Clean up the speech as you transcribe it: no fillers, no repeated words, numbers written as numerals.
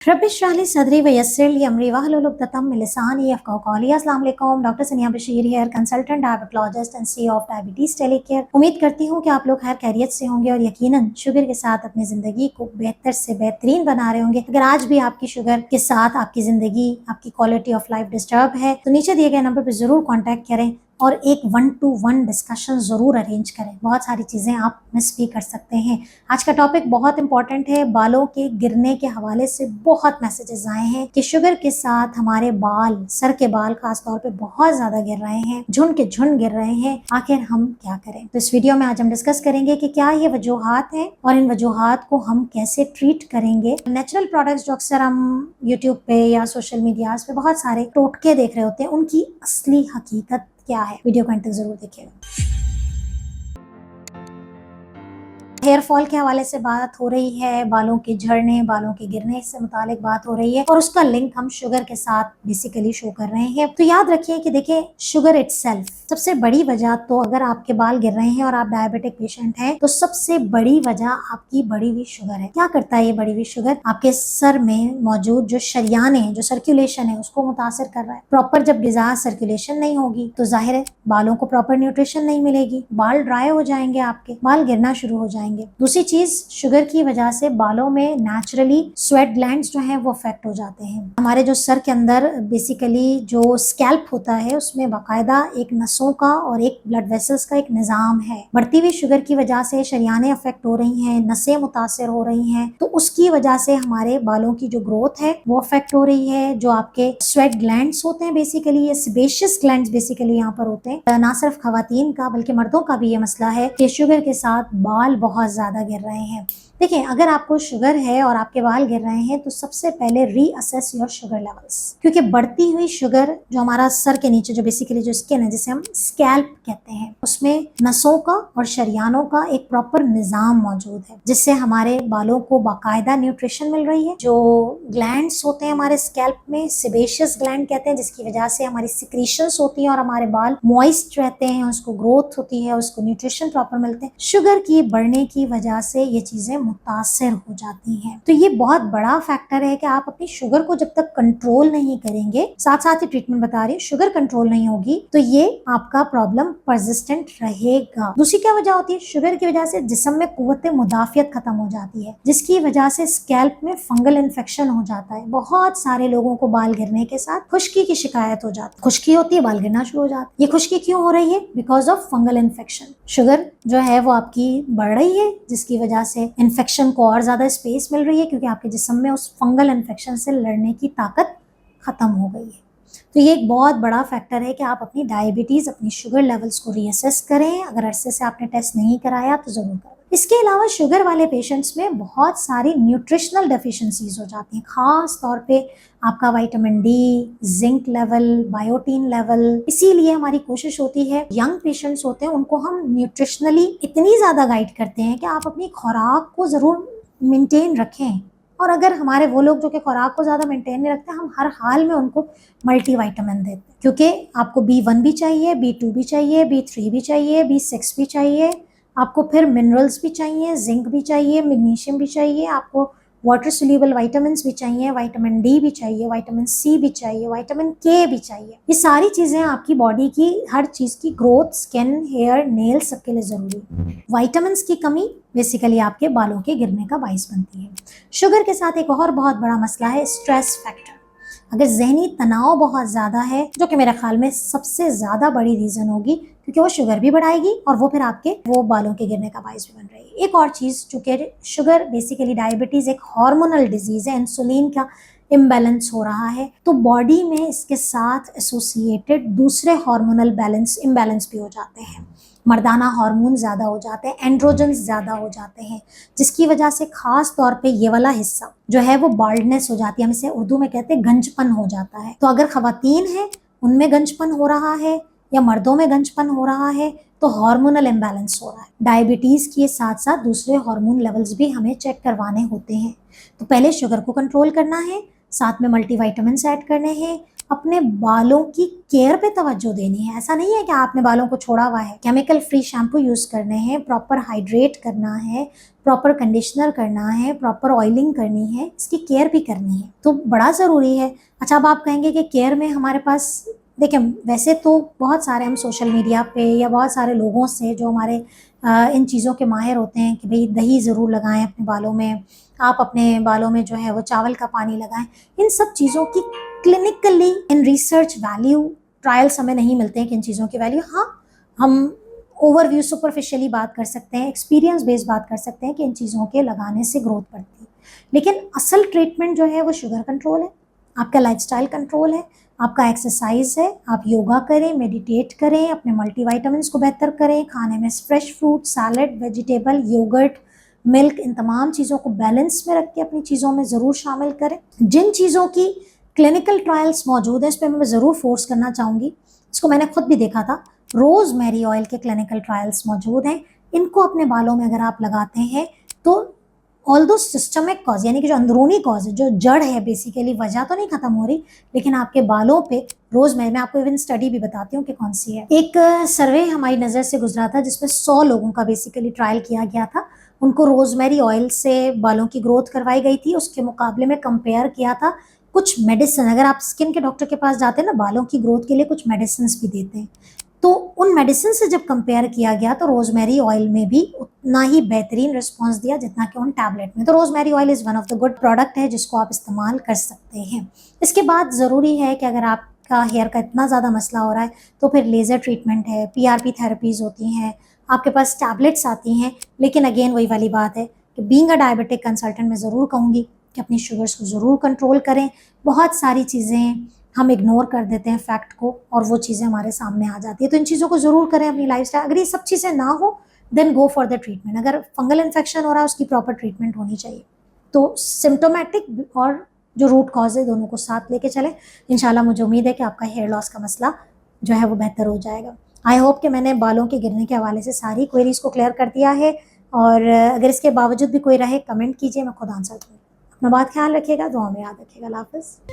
रब इश्रह ली सदरी व यस्सिर ली अमरी वहलुल उक़दतम मिन लिसानी यफ़क़हू क़ौली। अस्सलाम वालेकुम, डॉक्टर सनिया Bashir here, consultant diabetologist and CEO of diabetes टेलीकेयर। उम्मीद करती हूँ कि आप लोग खैर खैरियत से होंगे और यकीनन शुगर के साथ अपनी ज़िंदगी को बेहतर से बेहतरीन बना रहे होंगे। अगर आज भी आपकी शुगर के साथ आपकी ज़िंदगी, आपकी क्वालिटी ऑफ लाइफ डिस्टर्ब है तो नीचे दिए गए नंबर पर ज़रूर कॉन्टैक्ट करें और एक 1-to-1 डिस्कशन ज़रूर अरेंज करें। बहुत सारी चीज़ें आप मिस भी कर सकते हैं। आज का टॉपिक बहुत इंपॉर्टेंट है। बालों के गिरने के हवाले से बहुत मैसेजेस आए हैं कि शुगर के साथ हमारे बाल, सर के बाल खास तौर पे बहुत ज़्यादा गिर रहे हैं, झुंड के झुंड गिर रहे हैं। आखिर हम क्या करें? तो इस वीडियो में आज हम डिस्कस करेंगे कि क्या ये वजूहात हैं और इन वजूहात को हम कैसे ट्रीट करेंगे। नेचुरल प्रोडक्ट्स जो अक्सर हम यूट्यूब पे या सोशल मीडिया पे बहुत सारे टोटके देख रहे होते हैं, उनकी असली हकीकत क्या है। वीडियो को अंत तक जरूर देखिएगा। हेयर फॉल के हवाले से बात हो रही है, बालों के झड़ने, बालों के गिरने से मुतालिक बात हो रही है और उसका लिंक हम शुगर के साथ बेसिकली शो कर रहे हैं। तो याद रखिए कि देखिए, शुगर इटसेल्फ सबसे बड़ी वजह, तो अगर आपके बाल गिर रहे हैं और आप डायबिटिक पेशेंट हैं तो सबसे बड़ी वजह आपकी बढ़ी हुई शुगर है। क्या करता है ये बढ़ी हुई शुगर? आपके सर में मौजूद जो शरियाने हैं, जो सर्कुलेशन है, उसको मुतासर कर रहा है। प्रॉपर जब गिज़ा सर्कुलेशन नहीं होगी तो जाहिर है बालों को प्रॉपर न्यूट्रिशन नहीं मिलेगी, बाल ड्राई हो जाएंगे, आपके बाल गिरना शुरू हो जाएंगे। दूसरी चीज, शुगर की वजह से बालों में नेचुरली स्वेट ग्लैंड्स जो हैं वो अफेक्ट हो जाते हैं। हमारे जो सर के अंदर बेसिकली जो स्कैल्प होता है उसमें बाकायदा एक नसों का और एक ब्लड वेसल्स का एक निजाम है। बढ़ती हुई शुगर की वजह से शरियाने अफेक्ट हो रही हैं, नसें मुतासर हो रही हैं, तो उसकी वजह से हमारे बालों की जो ग्रोथ है वो अफेक्ट हो रही है। जो आपके स्वेट ग्लैंड्स होते हैं, बेसिकली ये सेबेशियस ग्लैंड्स बेसिकली यहाँ पर होते हैं। ना सिर्फ खवातीन का बल्कि मर्दों का भी ये मसला है कि शुगर के साथ बाल बहुत ज्यादा गिर रहे हैं। देखिए, अगर आपको शुगर है और आपके बाल गिर रहे हैं तो सबसे पहले रीअसेस योर शुगर लेवल्स, क्योंकि बढ़ती हुई शुगर जो हमारा सर के नीचे जो बेसिकली जो स्किन है, जिसे हम स्कैल्प कहते हैं, उसमें नसों का और शरियानों का एक प्रॉपर निजाम मौजूद है जिससे हमारे बालों को बाकायदा न्यूट्रिशन मिल रही है। जो ग्लैंड्स होते हैं हमारे स्कैल्प में, सेबेशियस ग्लैंड कहते हैं, जिसकी वजह से हमारी सिक्रीशंस होती हैं और हमारे बाल मॉइस्ट रहते हैं, उसको ग्रोथ होती है, उसको न्यूट्रिशन प्रॉपर मिलते हैं। शुगर की बढ़ने की वजह से ये चीजें मुतासर हो जाती हैं। तो ये बहुत बड़ा फैक्टर है कि आप अपनी शुगर को जब तक कंट्रोल नहीं करेंगे, साथ साथ ही ट्रीटमेंट बता रही है, शुगर कंट्रोल नहीं होगी तो ये आपका प्रॉब्लम परसिस्टेंट रहेगा। दूसरी क्या वजह होती है? शुगर की वजह से जिस्म में कुव्वत मुदाफियत खत्म हो जाती है, जिसकी वजह से स्कैल्प में फंगल इन्फेक्शन हो जाता है। बहुत सारे लोगों को बाल गिरने के साथ खुश्की की शिकायत हो जाती है, खुश्की होती है, बाल गिरना शुरू हो जाता है। ये खुश्की क्यों हो रही है? Because of fungal infection. Sugar जो है वो आपकी बढ़ रही है, जिसकी वजह से इन्फेक्शन को और ज्यादा स्पेस मिल रही है, क्योंकि आपके जिस्म में उस फंगल इन्फेक्शन से लड़ने की ताकत खत्म हो गई है। तो ये एक बहुत बड़ा फैक्टर है कि आप अपनी डायबिटीज, अपनी शुगर लेवल्स को रीअसेस करें। अगर अरसे से आपने टेस्ट नहीं कराया तो जरूर करें। इसके अलावा शुगर वाले पेशेंट्स में बहुत सारी न्यूट्रिशनल डेफिशिएंसीज हो जाती हैं, खास तौर पे आपका vitamin D, zinc level, biotin level. इसीलिए हमारी कोशिश होती है, यंग पेशेंट्स होते हैं उनको हम न्यूट्रिशनली इतनी ज्यादा गाइड करते हैं कि आप अपनी खुराक को जरूर मेंटेन रखें। और अगर हमारे वो लोग जो कि खुराक को ज़्यादा मेंटेन नहीं रखते, हम हर हाल में उनको मल्टीविटामिन देते हैं, क्योंकि आपको B1 भी चाहिए, B2 भी चाहिए, B3 भी चाहिए, B6 भी चाहिए, आपको फिर मिनरल्स भी चाहिए, जिंक भी चाहिए, मैग्नीशियम भी चाहिए, आपको वाटर सोल्यूबल विटामिन्स भी चाहिए, विटामिन डी भी चाहिए, विटामिन सी भी चाहिए, विटामिन के भी चाहिए। ये सारी चीज़ें आपकी बॉडी की हर चीज़ की ग्रोथ, स्किन, हेयर, नेल्स सबके लिए ज़रूरी है। विटामिन्स की कमी बेसिकली आपके बालों के गिरने का बाइस बनती है। शुगर के साथ एक और बहुत बड़ा मसला है स्ट्रेस फैक्टर। अगर जहनी तनाव बहुत ज़्यादा है, जो कि मेरे ख्याल में सबसे ज़्यादा बड़ी रीज़न होगी, क्योंकि वो शुगर भी बढ़ाएगी और वो फिर आपके वो बालों के गिरने का बाइस भी बन रही है। एक और चीज़, चूँकि शुगर बेसिकली डायबिटीज़ एक हार्मोनल डिजीज़ है, इंसुलिन का इम्बैलेंस हो रहा है, तो बॉडी में इसके साथ एसोसिएटेड दूसरे हार्मोनल इम्बैलेंस भी हो जाते हैं। मर्दाना हार्मोन ज़्यादा हो जाते हैं, एंड्रोजन्स ज़्यादा हो जाते हैं, जिसकी वजह से खास तौर पे ये वाला हिस्सा जो है वो बाल्डनेस हो जाती है, हम इसे उर्दू में कहते हैं गंजपन हो जाता है। तो अगर खवातीन है उनमें गंजपन हो रहा है या मर्दों में गंजपन हो रहा है तो हार्मोनल इम्बैलेंस हो रहा है। डायबिटीज़ के साथ साथ दूसरे हार्मोन लेवल्स भी हमें चेक करवाने होते हैं। तो पहले शुगर को कंट्रोल करना है, साथ में मल्टीविटामिन्स ऐड करने हैं, अपने बालों की केयर पे तवज्जो देनी है। ऐसा नहीं है कि आपने बालों को छोड़ा हुआ है। केमिकल फ्री शैम्पू यूज़ करने हैं, प्रॉपर हाइड्रेट करना है, प्रॉपर कंडीशनर करना है, प्रॉपर ऑयलिंग करनी है, इसकी केयर भी करनी है, तो बड़ा ज़रूरी है। अच्छा, अब आप कहेंगे कि केयर में हमारे पास, देखिए वैसे तो बहुत सारे हम सोशल मीडिया पे या बहुत सारे लोगों से जो हमारे इन चीज़ों के माहिर होते हैं कि भाई दही ज़रूर लगाएं अपने बालों में, आप अपने बालों में जो है वो चावल का पानी लगाएं। इन सब चीज़ों की clinically in research value trials हमें नहीं मिलते हैं कि इन चीज़ों की वैल्यू, हाँ हम ओवरव्यू सुपरफिशियली बात कर सकते हैं, एक्सपीरियंस बेस्ड बात कर सकते हैं कि इन चीज़ों के लगाने से ग्रोथ बढ़ती है। लेकिन असल ट्रीटमेंट जो है वो शुगर कंट्रोल है, आपका लाइफस्टाइल कंट्रोल है, आपका एक्सरसाइज है, आप योगा करें, मेडिटेट करें, अपने मल्टीविटामिन्स को बेहतर करें, खाने में fresh fruit, salad, vegetable, yogurt, milk, इन तमाम चीज़ों को बैलेंस में रख के अपनी चीज़ों में ज़रूर शामिल करें। जिन चीज़ों की क्लिनिकल ट्रायल्स मौजूद है इस पर मैं ज़रूर फोर्स करना चाहूँगी, इसको मैंने खुद भी देखा था, रोज़मेरी ऑयल के क्लिनिकल ट्रायल्स मौजूद हैं। इनको अपने बालों में अगर आप लगाते हैं तो ऑल्दो सिस्टमिक कॉज यानी कि जो अंदरूनी कॉज है, जो जड़ है, बेसिकली वजह तो नहीं खत्म हो रही, लेकिन आपके बालों पे रोज़मेरी, मैं आपको इवन स्टडी भी बताती हूँ कि कौन सी है। एक सर्वे हमारी नज़र से गुजरा था जिसमें 100 लोगों का बेसिकली ट्रायल किया गया था। उनको रोज़मेरी ऑयल से बालों की ग्रोथ करवाई गई थी, उसके मुकाबले में कंपेयर किया था कुछ मेडिसिन। अगर आप स्किन के डॉक्टर के पास जाते हैं ना, बालों की ग्रोथ के लिए कुछ मेडिसिन भी देते हैं, तो उन मेडिसिन से जब कंपेयर किया गया तो रोज़मेरी ऑयल में भी उतना ही बेहतरीन रिस्पांस दिया जितना कि उन टैबलेट में। तो rosemary oil is one of the good product है जिसको आप इस्तेमाल कर सकते हैं। इसके बाद ज़रूरी है कि अगर आपका हेयर का इतना ज़्यादा मसला हो रहा है तो फिर लेज़र ट्रीटमेंट है, PRP थेरेपीज़ होती हैं, आपके पास टैबलेट्स आती हैं। लेकिन अगेन वही वाली बात है कि बीइंग अ डायबिटिक कंसल्टेंट मैं ज़रूर कहूँगी कि अपनी शुगर्स को ज़रूर कंट्रोल करें। बहुत सारी चीज़ें हम इग्नोर कर देते हैं फैक्ट को, और वो चीज़ें हमारे सामने आ जाती है। तो इन चीज़ों को ज़रूर करें अपनी लाइफस्टाइल। अगर ये सब चीज़ें ना हो then go for the treatment. अगर फंगल इन्फेक्शन हो रहा है उसकी प्रॉपर ट्रीटमेंट होनी चाहिए। तो सिम्टोमेटिक और जो रूट कॉज है दोनों को साथ लेके चलें। इंशाल्लाह मुझे उम्मीद है कि आपका हेयर लॉस का मसला जो है वो बेहतर हो जाएगा। आई होप कि मैंने बालों के गिरने के हवाले से सारी क्वेरीज को क्लियर कर दिया है, और अगर इसके बावजूद भी कोई रहे कमेंट कीजिए, मैं खुद आंसर दूँगी। अपना बहुत ख्याल रखिएगा, दुआ में याद रखिएगा। अल्लाह हाफ़िज़।